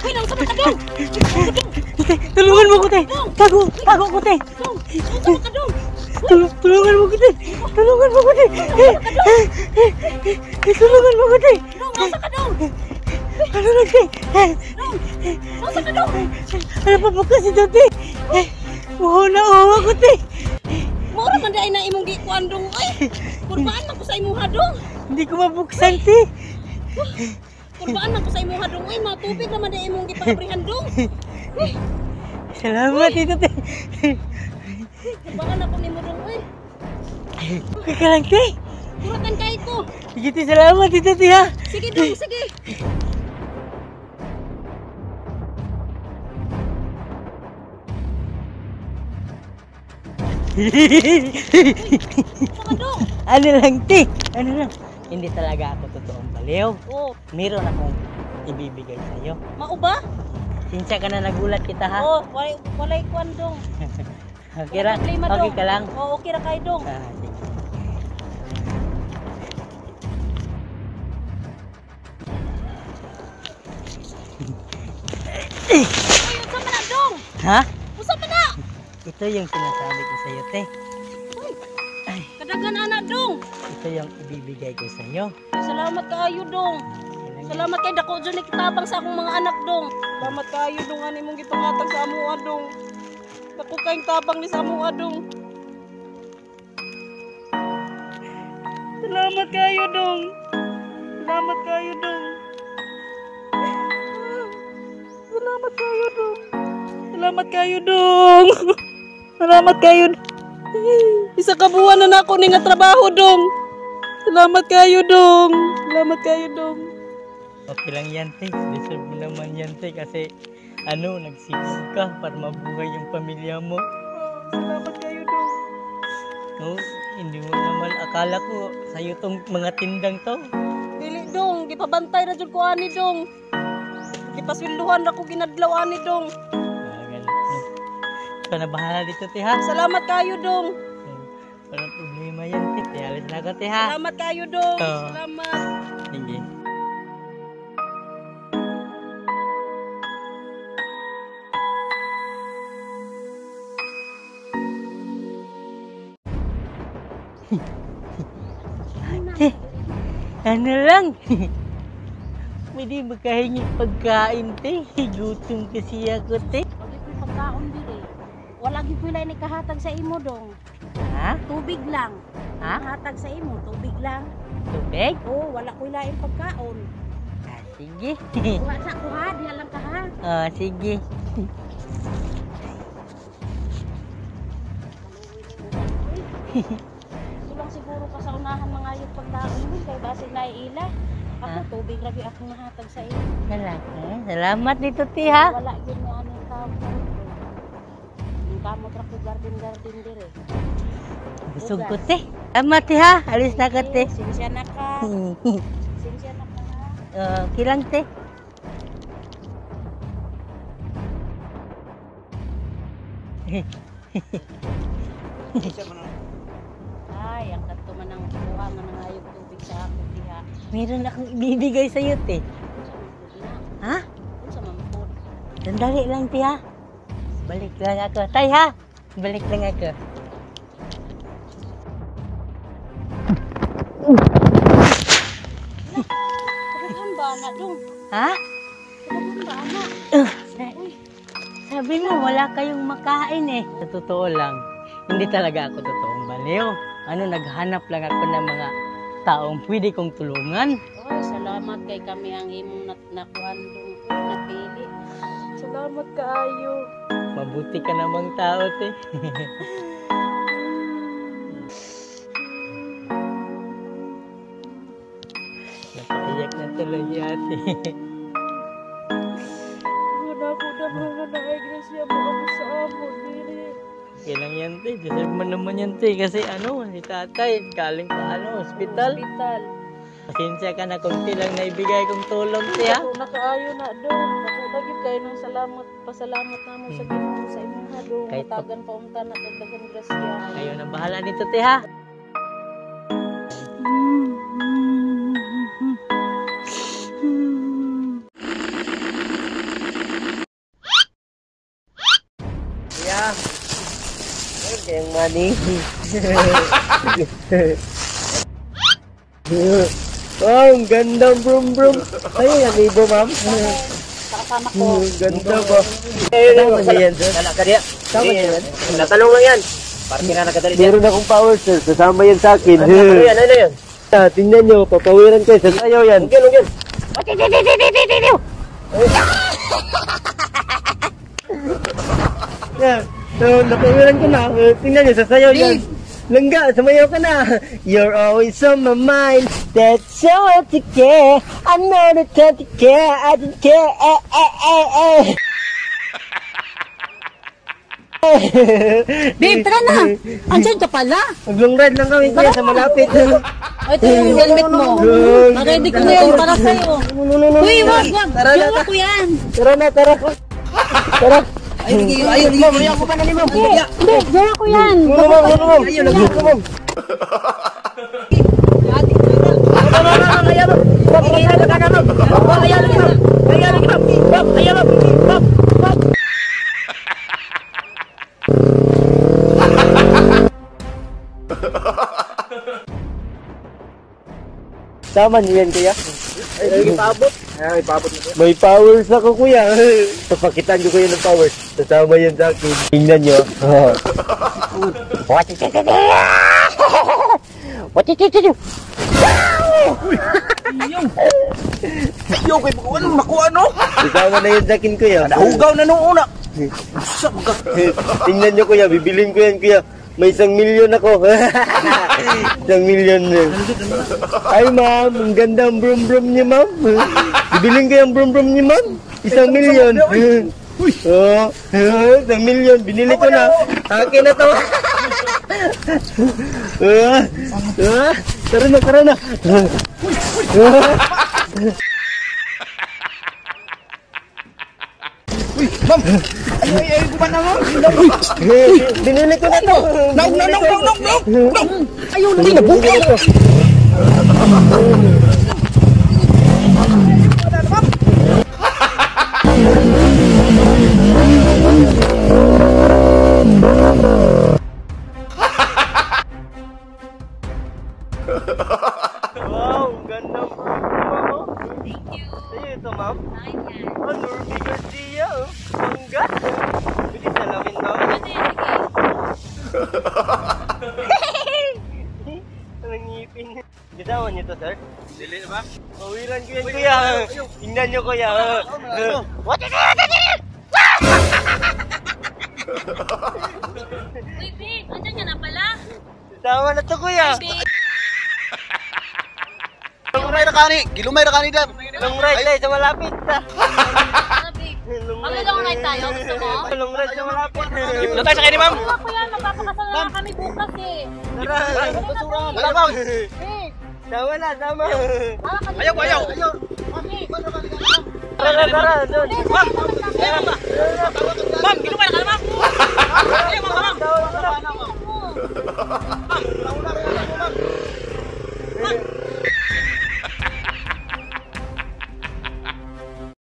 Uy, nang sama ka dong! Tulungan mo ko, te! Tago ko, te! Sama ka dong! Tulungan mo ko, te! Tulungan mo ko, te! Tulungan mo ko, te! Dong, nasa ka dong! Ano lang, te? Nasa ka dong! Ano pa bukas ito, te? Uho na uho ko, te! Maura man dahil na imong gikuan dong, ay! Kurbaan ako sa imuha dong! Hindi ko mabuksan, te! Kurbaan ako sa imuha dong, ay! Mga tubig naman dahil imong gipakabrihan dong! Salamat ito, te! Kurbaan ako ni mo dong, ay! Okay ka lang, te! Kuratan kay ko! Sige, te! Salamat ito, te, ha! Sige dong, sige! Saka dong! Ano lang, te? Ano lang? Hindi talaga ako totoong baliw. Oh, Meron akong ibibigay sa'yo. mauba? Sinsya ka na nagulat kita, ha? Oh, walay kuan dong. Okay ra? Problema, Okay dong. ka lang? Oh, okay ra kay dong. Sige. Uy, unsa man na dong? Ha? Unsa man na? Ito yung sinasabi ko sa'yo, te. Uy, Ay, kadagan anak dong. ito yung ibibigay ko sa'yo. Salamat kaayo dong. Salamat kay dako dyan ikitabang sa akong mga anak dong. Salamat kaayo dong ani mong gipangatag sa amuha dong. Dako kayong tabang ni sa amuha dong. Salamat kayo dong. Salamat kayo dong. Salamat kayo dong. Salamat kayo dong. Salamat kayo. Isa ka buwan na nako ni nga trabaho dong. Salamat kayo dong. Salamat kayo dong. Okay lang yan, te. Deserve mo naman yan, te. Kasi, nagsipag ka para mabuhay yung pamilya mo. Salamat kayo dong. No, hindi mo naman akala ko sa'yo tong mga tindang to. Dili dong, gipabantay na jud ko ani dong. Gipasweldohan ra ko ginadlaw ani dong. Ganun. No. Ikaw na bahala dito, te, ha? Salamat kayo dong. Walang problema yan, te. Alis na ako, te, ha? Salamat kayo dong. Oo. Salamat. Sige. Te, ano lang? Pwede makahingi pagkain, te. Gutom kasi ako, te. Wala ko'y pagkaon diri. Wala gyud ko ni kahatag sa imo dong. Ha? Tubig lang. Ha? Kahatag sa imo, tubig lang. Tubig? Oh, wala ko'y lain pagkaon. Sige. Wala sa ko ha, diha lang ka ha. Sige. Sulang siguro ka sa unahan mga yung pagkaon mo kay base na ila. Ako Ah. tubig lagi akong nahatag sa imo. Salamat dito, te, ha? Wala yun nga anong tao ko. Yung kamot ra ko garden dire. Busog ko, te. Salamat, te, ha? Alis na ka, te. Sinsya na ka. Sinsya na ka ha. Okay lang, te. Ay, ang kanto man ang kuha nga nangayog tubig sa ako diha. Meron akong ibibigay sa'yo, te. Unsa man pud na? Ha? Unsa man pud? Sandali lang, te, ha? Balik lang ako. Tay, ha? Balik lang ako. Kadagan ba ana dong? Ha? Kadagan ba ana? Uy, Sabi mo, wala kayong makain, eh. Sa totoo lang, hindi talaga ako totoong baliw. Naghanap lang ako ng mga taong pwede kong tulungan. ay, salamat kay kami ang imong nakuhan dong napili. Salamat kaayo. Mabuti ka namang tao, te. Napaiyak na tuloy si ate. Wala ko na mga na-iglesia mo ako sa amo diri. Okay lang yan, te. Deserve mo naman yan, te. Kasi si tatay, galing pa hospital. Hospital. Pasensya ka na, konti lang naibigay kong tulong, te, ha? Ako nakaayo na dong. Ako dagit kayo ng salamat. Pasalamat namo sa Ginoo sa imong hadong. Kahit pa- Tagan pa unta na daghang grasya. Kayo na bahala dito, te, ha? kayong money. Oh, ang ganda brum brum. Ayun, yung ibo, ma'am. Kasama ko. Ganda ba? Kasama niya yan, sir? Kasama niya yan? Natanong lang yan. Parang kinakadali yan. Meron akong power, sir. Kasama yan sa akin. Ano yan? Ano yan? Tingnan nyo, papawiran kayo. Sa sayaw yan. Ugyan. Yeah. So, napawiran ko na. Tingnan nyo, sa sayaw yan. Langga, sumayaw ka na. You're always on my mind. That's so hard to care. I know that time to care. I don't care. Babe, tara na! Andiyan ka pala! Mag-long ride lang kami kuya sa malapit. Ito yung helmet mo. Naready ko na yan para sa'yo. Uy, wag! Jowa ko yan! Tara na, tara. Tara. Ayun, ma'am. Ako pa na ni ma'am. Hindi, jowa ko yan! Ma'am. Ayun, nagluto ma'am. Tama niyo yan kuya? Ipabot. Ay, ipabot na to. May powers ako kuya. Papakitaan ko kuya ng powers. Kasama yan sa akin. Tingnan nyo. Yo, kay ano nakuha no? Kasama na yan sa akin kuya. Nahugaw na nung una. Tingnan nyo kuya, bibilin ko yan kuya. May 1 milyon ako. 1 milyon. Ay ma'am, ang ganda ang brum-brum niya ma'am. Bibilin ko yung brum-brum niya ma'am. 1 milyon. Oh, 1 milyon. Binili ko na. Akin na to. Tara na, tara na. Uy, ma'am. Ay, gumana ma'am. Binili ko na to. No. Ayun, hindi na bukaw. Wow, ganda po. Thank you. Sa'yo ito, ma'am? Oh, Norby Garcia, oh. Bangga. Bilis na namin, ma'am. Anong ngipin. Kasama niyo to, sir? Dili na ba? Pawiran ko yan, kuya. Tingnan niyo, kuya. What is it? Uy, babe! Andiyan ka na pala? Kasama na to, kuya. Gilumay na kani. Gilumay na kani dam. Long ride tayo sa malapit. Mag-long ride tayo, gusto mo? Long ride sa malapit. Na tayo sa kani ma'am. Wala ko yan, magpapakasal na lang kami bukas eh. Tara. Wala ma'am. Sama na, sama. Ayaw. Okay. Tara, tara. Doon. Ma'am!